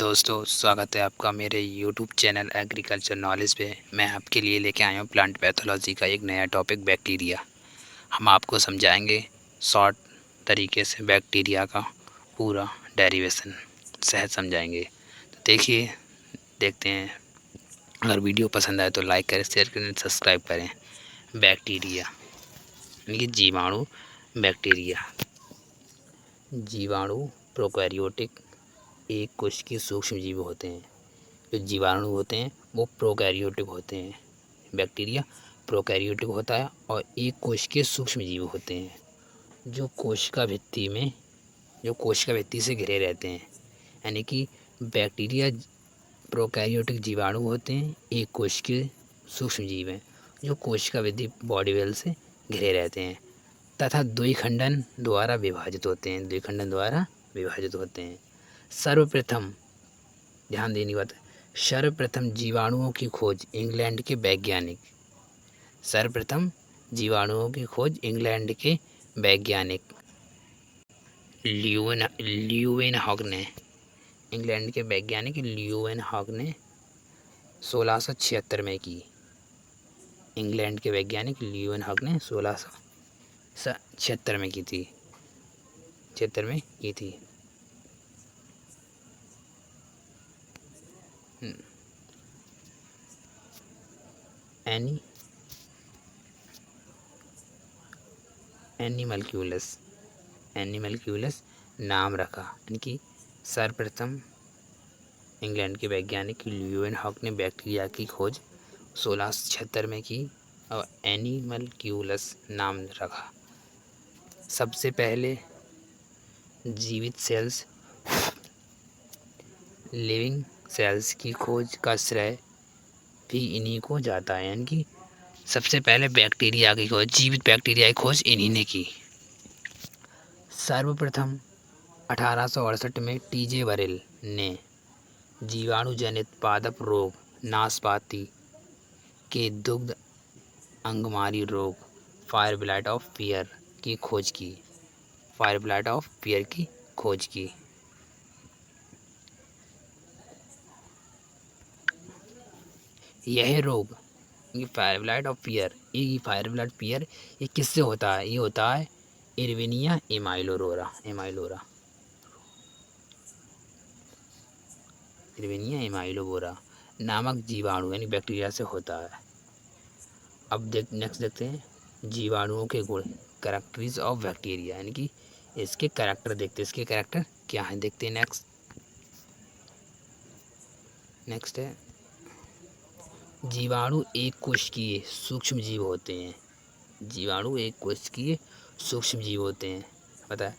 दोस्तों, स्वागत है आपका मेरे यूट्यूब चैनल एग्रीकल्चर नॉलेज पे। मैं आपके लिए लेके आया हूँ प्लांट पैथोलॉजी का एक नया टॉपिक, बैक्टीरिया। हम आपको समझाएंगे शॉर्ट तरीके से बैक्टीरिया का पूरा डेरिवेशन सहज समझाएंगे। तो देखते हैं। अगर वीडियो पसंद आए तो लाइक करें, शेयर करें, सब्सक्राइब करें। बैक्टीरिया यानी कि जीवाणु। बैक्टीरिया जीवाणु प्रोकैरियोटिक एक कोश के सूक्ष्म जीव होते हैं। जो जीवाणु होते हैं वो प्रोकैरियोटिक होते हैं। बैक्टीरिया प्रोकैरियोटिक होता है और एक कोश के सूक्ष्म जीव होते हैं जो कोशिका भित्ति से घिरे रहते हैं। यानी कि बैक्टीरिया प्रोकैरियोटिक जीवाणु होते हैं, एक कोश के सूक्ष्म जीव हैं जो कोशिका भित्ति बॉडी वेल से घिरे रहते हैं तथा द्विखंडन द्वारा विभाजित होते हैं। सर्वप्रथम ध्यान देने की बात है, सर्वप्रथम जीवाणुओं की खोज इंग्लैंड के वैज्ञानिक ल्यूवेनहॉग ने 1676 में की। इंग्लैंड के वैज्ञानिक ल्यूवेनहॉग ने 1676 में की थी। एनिमल्क्यूलस नाम रखा। यानी कि सर्वप्रथम इंग्लैंड के वैज्ञानिक ल्यूवेनहॉग ने बैक्टीरिया की खोज 1676 में की और एनिमल्क्यूलस नाम रखा। सबसे पहले जीवित सेल्स, लिविंग सेल्स की खोज का श्रेय भी इन्हीं को जाता है। यानी कि सबसे पहले जीवित बैक्टीरिया की खोज इन्हीं ने की। सर्वप्रथम 1868 में टीजे बरेल ने जीवाणु जनित पादप रोग नाशपाती के दुग्ध अंगमारी रोग फायर ब्लाइट ऑफ पियर की खोज की। यह रोग फायर ब्लाइट ऑफ पियर ये किससे होता है? ये होता है इरविनिया एमाइलोबोरा नामक जीवाणु यानी बैक्टीरिया से होता है। अब नेक्स्ट देखते हैं जीवाणुओं के गुण, कैरेक्टरीज ऑफ बैक्टीरिया। यानी कि इसके कैरेक्टर देखते हैं, इसके कैरेक्टर क्या हैं देखते हैं। नेक्स्ट है जीवाणु एक कोशिकीय सूक्ष्म जीव होते हैं। पता है,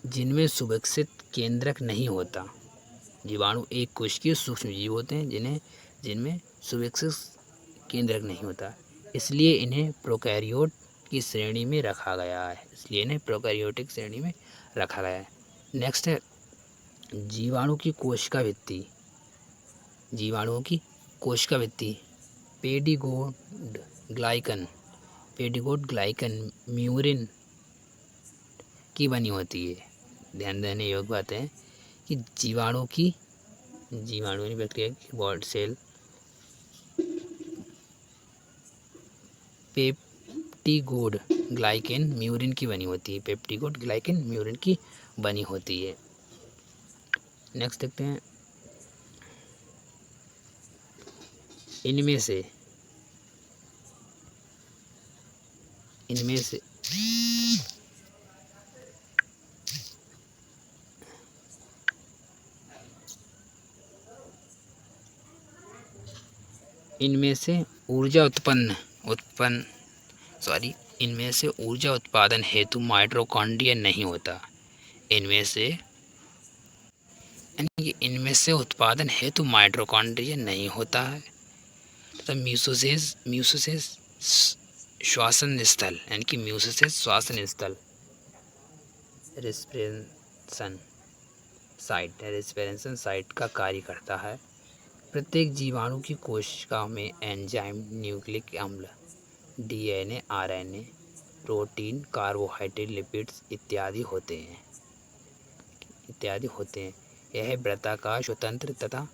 जिनमें सुविकसित केंद्रक नहीं होता। जीवाणु एक कोशिकीय सूक्ष्म जीव होते हैं जिनमें सुविकसित केंद्रक नहीं होता, इसलिए इन्हें प्रोकैरियोट की श्रेणी में रखा गया है। नेक्स्ट है जीवाणुओं की कोशिका भित्ति पेडिगोड ग्लाइकन म्यूरिन की बनी होती है। ध्यान देने योग्य बात है कि जीवाणु बैक्टीरिया की बॉडी सेल पेप्टिकोड ग्लाइकन म्यूरिन की बनी होती है। नेक्स्ट देखते हैं इनमें से ऊर्जा उत्पादन हेतु माइटोकॉन्ड्रिया नहीं होता। इनमें से उत्पादन हेतु माइटोकॉन्ड्रिया नहीं होता है तथा म्यूसिस श्वासन स्थल यानी कि रेस्पिरेशन साइट का कार्य करता है। प्रत्येक जीवाणु की कोशिका में एंजाइम, न्यूक्लिक अम्ल, DNA, RNA, protein, carbohydrate, lipids इत्यादि होते हैं। यह वृत्ताकार स्वतंत्र तथा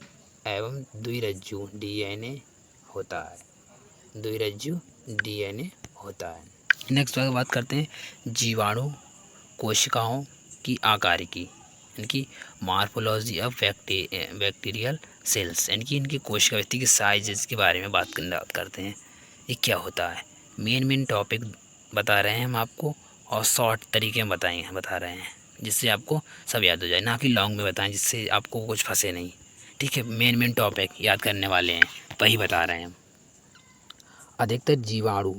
एवं द्विरज्जु डीएनए होता है। द्विरज्जु डीएनए होता है। नेक्स्ट बात करते हैं जीवाणु कोशिकाओं की आकार की, इनकी मार्फोलॉजी ऑफ बैक्टीरियल सेल्स, यानी कि इनकी कोशिका व्यक्ति की साइज के बारे में बात करते हैं। ये क्या होता है, मेन टॉपिक बता रहे हैं हम आपको, और शॉर्ट तरीके में बता रहे हैं जिससे आपको सब याद हो जाए, ना कि लॉन्ग में बताएं जिससे आपको कुछ फंसे नहीं। ठीक है, मेन टॉपिक याद करने वाले हैं, वही बता रहे हैं हम। अधिकतर जीवाणु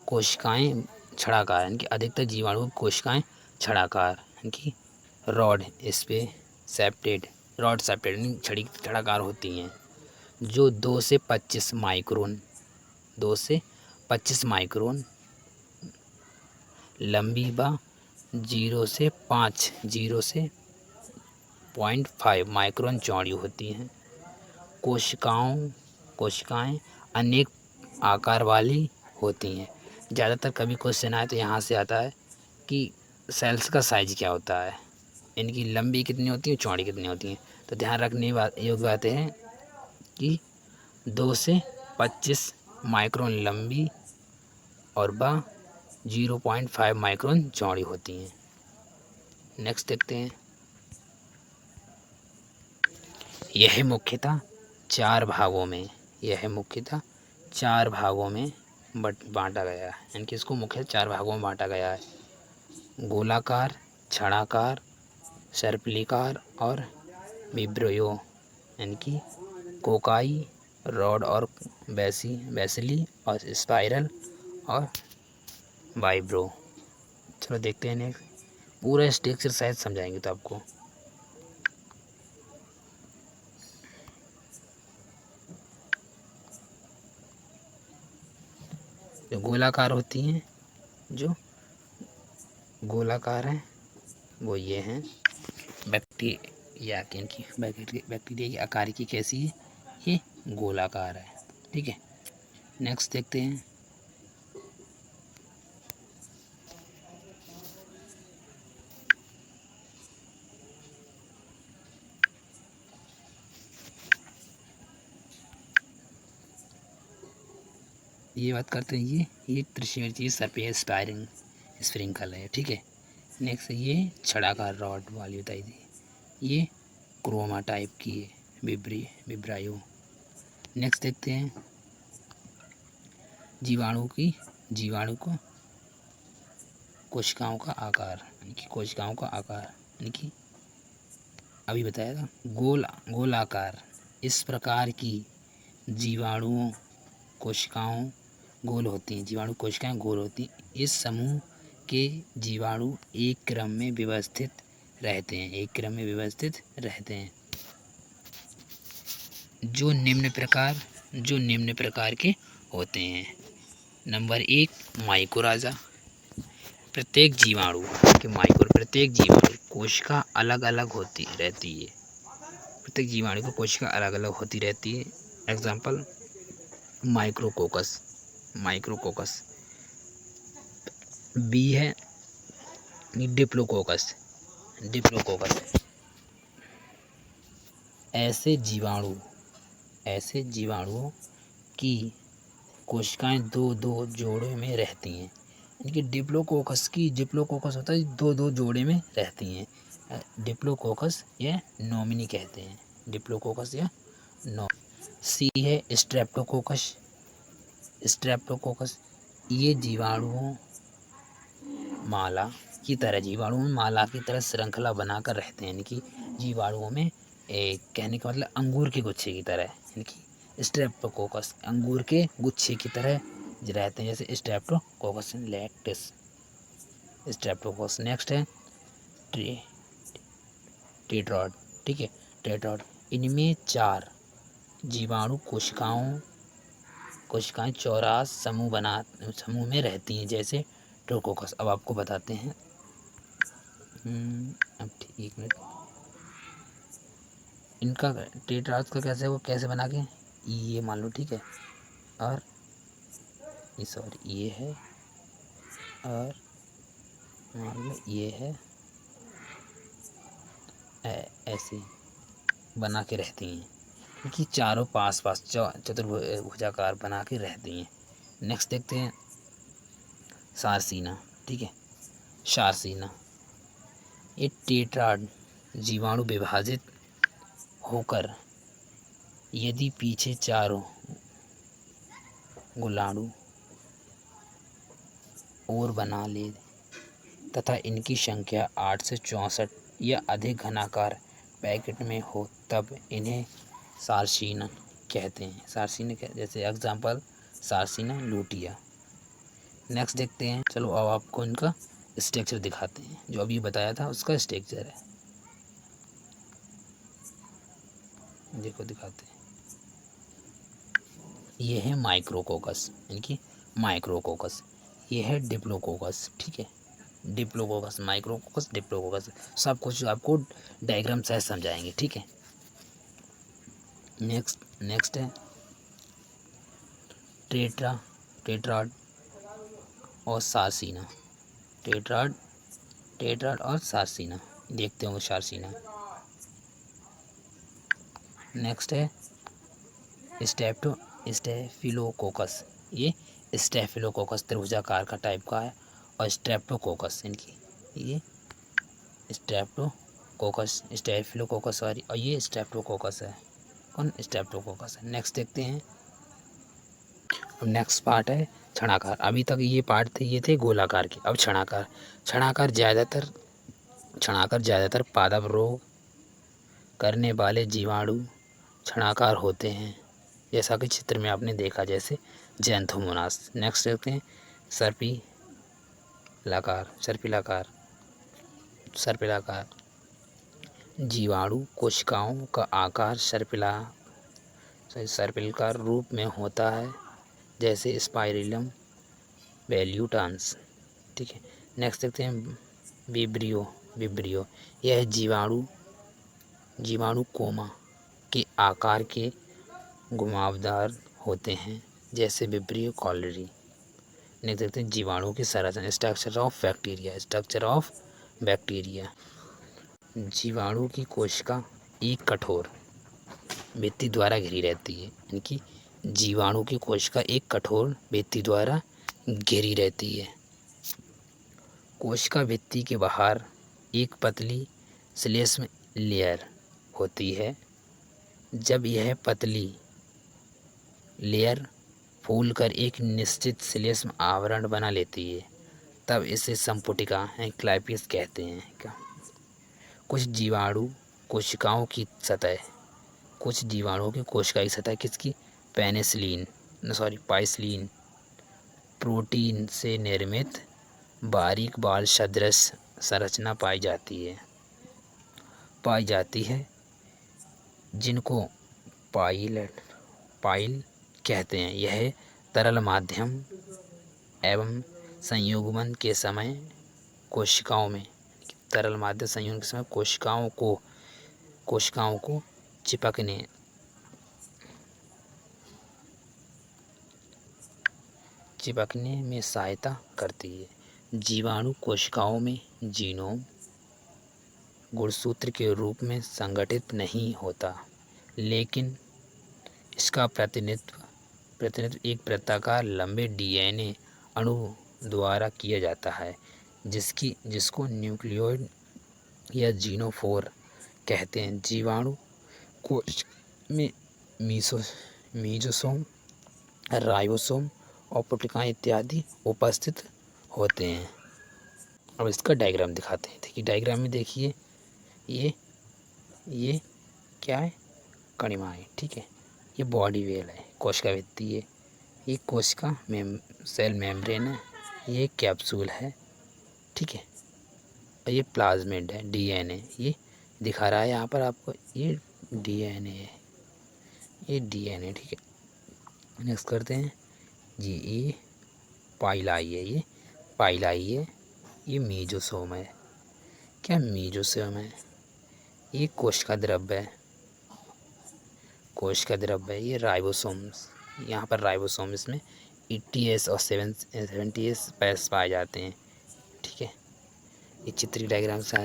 कोशिकाएं छड़ाकार, यानी कि अधिकतर जीवाणु कोशिकाएं छड़ाकार, यानी कि रॉड सेप्टेड छड़ाकार होती हैं, जो 2 से 25 माइक्रोन लंबी व 0 से 0.5 माइक्रोन चौड़ी होती हैं। कोशिकाएं अनेक आकार वाली होती हैं। ज़्यादातर कभी क्वेश्चन आए तो यहाँ से आता है कि सेल्स का साइज क्या होता है, इनकी लंबी कितनी होती है, चौड़ी कितनी होती हैं। तो ध्यान रखने योग्य बातें हैं कि 2 से 25 माइक्रोन लंबी और 0.5 माइक्रोन चौड़ी होती हैं। नेक्स्ट देखते हैं। यह मुख्यतः चार भागों में बांटा गया है, यानी कि इसको मुख्य 4 भागों में बांटा गया है। गोलाकार, छड़ाकार, सर्पिलिकार और विब्रियो, यानी कि कोकाई, रॉड और बेसिली और स्पाइरल और वाइब्रो। चलो देखते हैं नेक्स्ट, पूरा स्ट्रक्चर शायद समझाएंगे तो आपको। जो गोलाकार होती हैं, जो गोलाकार हैं वो ये हैं बैक्टीरिया की आकार की कैसी है, ये गोलाकार है। ठीक है, नेक्स्ट देखते हैं। ये बात करते हैं, ये त्रिशेषीय सर्पिल स्प्रिंकल है। ठीक है, नेक्स्ट ये छड़ाकार रॉड वाली बताई थी, ये क्रोमा टाइप की है, विब्रायो। नेक्स्ट देखते हैं जीवाणु को कोशिकाओं का आकार, यानी कि अभी बताया था गोलाकार। इस प्रकार की जीवाणु कोशिकाएं गोल होती हैं। इस समूह के जीवाणु एक क्रम में व्यवस्थित रहते हैं, जो निम्न प्रकार के होते हैं। नंबर 1, माइकोराजा। प्रत्येक जीवाणु कोशिका अलग अलग होती रहती है। प्रत्येक जीवाणु की कोशिका अलग अलग होती रहती है। Example micrococcus. बी है डिप्लोकोकस। ऐसे जीवाणुओं की कोशिकाएं दो जोड़े में रहती हैं। इनकी डिप्लोकोकस होता है, दो जोड़े में रहती हैं। डिप्लोकोकस या नॉमिनी कहते हैं, सी है स्ट्रेप्टोकोकस। ये जीवाणुओं माला की तरह श्रृंखला बनाकर रहते हैं, यानी कि जीवाणुओं में कहने का मतलब अंगूर के गुच्छे की तरह, यानी कि स्ट्रेप्टोकोकस अंगूर के गुच्छे की तरह रहते हैं, जैसे स्ट्रेप्टोकोकस लैक्टिस स्ट्रेप्टोकोकस। नेक्स्ट है टेट्राड। ठीक है, टेट्राड। इनमें 4 जीवाणु कोशिकाएं चौरास समूह में रहती हैं, जैसे ट्रोकोकस। अब आपको बताते हैं। अब एक मिनट, इनका टेट्राड का कैसे बना के ये मान लो। ठीक है, और ये है, और मान लो ये है, ऐसे बना के रहती हैं, क्योंकि चारों पास पास चतुर्भुजाकार बना के रहती हैं। नेक्स्ट देखते हैं सारसीना। ठीक है, सारसीना ये टेट्राड जीवाणु विभाजित होकर यदि पीछे चारों गुलाणु और बना ले तथा इनकी संख्या 8 से 64 या अधिक घनाकार पैकेट में हो, तब इन्हें सारसीना कहते हैं। सारसीना जैसे एग्जाम्पल सारसीना लूटिया। नेक्स्ट देखते हैं, चलो अब आपको इनका स्ट्रक्चर दिखाते हैं, जो अभी बताया था उसका स्ट्रक्चर है। देखो दिखाते हैं, ये है माइक्रोकोकस, इनकी माइक्रोकोकस। ये है डिप्लोकोकस। ठीक है, डिप्लोकोकस, माइक्रोकोकस, डिप्लोकोकस, सब कुछ आपको डायग्राम से समझाएंगे। ठीक है, नेक्स्ट है टेट्राड और सारसीना। टेट्राड और सारसीना, देखते हो सारसीना। नेक्स्ट है स्टेफिलोकोकस। ये स्टेफिलोकोकस त्रिभुजाकार का टाइप का है। और स्ट्रेप्टोकोकस, इनकी ये स्टेफिलोकोकस सॉरी, और ये स्ट्रेप्टोकोकस है। कौन? स्ट्रेप्टोकोकस है। नेक्स्ट देखते हैं, अब नेक्स्ट पार्ट है छणाकार। अभी तक ये पार्ट थे, ये थे गोलाकार के। अब छणाकार। छणाकार ज़्यादातर पादप रोग करने वाले जीवाणु छणाकार होते हैं, जैसा कि चित्र में आपने देखा, जैसे जैंथोमोनास। नेक्स्ट देखते हैं सर्पिलाकार जीवाणु कोशिकाओं का आकार सर्पिलाकार रूप में होता है, जैसे स्पाइरिलम वैल्यूटान्स। ठीक है, नेक्स्ट देखते हैं विब्रियो। यह जीवाणु कोमा के आकार के घुमावदार होते हैं, जैसे विब्रियो कॉलरी। नेक्स्ट देखते हैं जीवाणु की संरचना, स्ट्रक्चर ऑफ बैक्टीरिया। जीवाणु की कोशिका एक कठोर भित्ति द्वारा घिरी रहती है। इनकी जीवाणु की कोशिका एक कठोर भित्ति द्वारा घिरी रहती है। कोशिका भित्ति के बाहर एक पतली श्लेष्म लेयर होती है। जब यह पतली लेयर फूलकर एक निश्चित श्लेष्म आवरण बना लेती है, तब इसे संपुटिका क्लाइपिस कहते हैं। कुछ जीवाणु कोशिकाओं की सतह किसकी? पाइसिलीन प्रोटीन से निर्मित बारीक बाल सदृश संरचना पाई जाती है, जिनको पाइल कहते हैं। यह तरल माध्यम एवं संयुग्मन के समय कोशिकाओं को चिपकने में सहायता करती है। जीवाणु कोशिकाओं में जीनोम गुणसूत्र के रूप में संगठित नहीं होता, लेकिन इसका प्रतिनिधित्व एक वृत्ताकार लंबे डीएनए अणु द्वारा किया जाता है, जिसको न्यूक्लियोइड या जीनोफोर कहते हैं। जीवाणु कोश में मीजोसोम, राइबोसोम और पुटिकाएँ इत्यादि उपस्थित होते हैं। अब इसका डायग्राम दिखाते हैं। देखिए डायग्राम में देखिए, ये क्या है? कणिमाएँ। ठीक है, ये बॉडी वेल है, कोशिका भित्ति है, ये कोशिका सेल मेम्ब्रेन है, ये कैप्सूल है। ठीक है, और ये प्लाज्मिड है, डीएनए ये दिखा रहा है यहाँ पर आपको, ये डीएनए है, ये डीएनए। ठीक है, नेक्स्ट करते हैं जी। ये पाइलाई है, ये मीजोसोम है। क्या मीजोसोम है? ये कोशिका द्रव्य है। ये राइबोसोम्स, यहाँ पर राइबोसोम, इसमें 80S और 70S पाए जाते हैं। ठीक है, ये चित्र डायग्राम से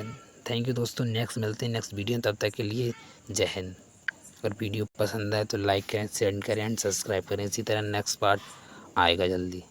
थैंक यू दोस्तों, नेक्स्ट मिलते हैं नेक्स्ट वीडियो, तब तक के लिए जय हिंद। अगर वीडियो पसंद आए तो लाइक करें, शेयर करें एंड सब्सक्राइब करें। इसी तरह नेक्स्ट पार्ट आएगा जल्दी।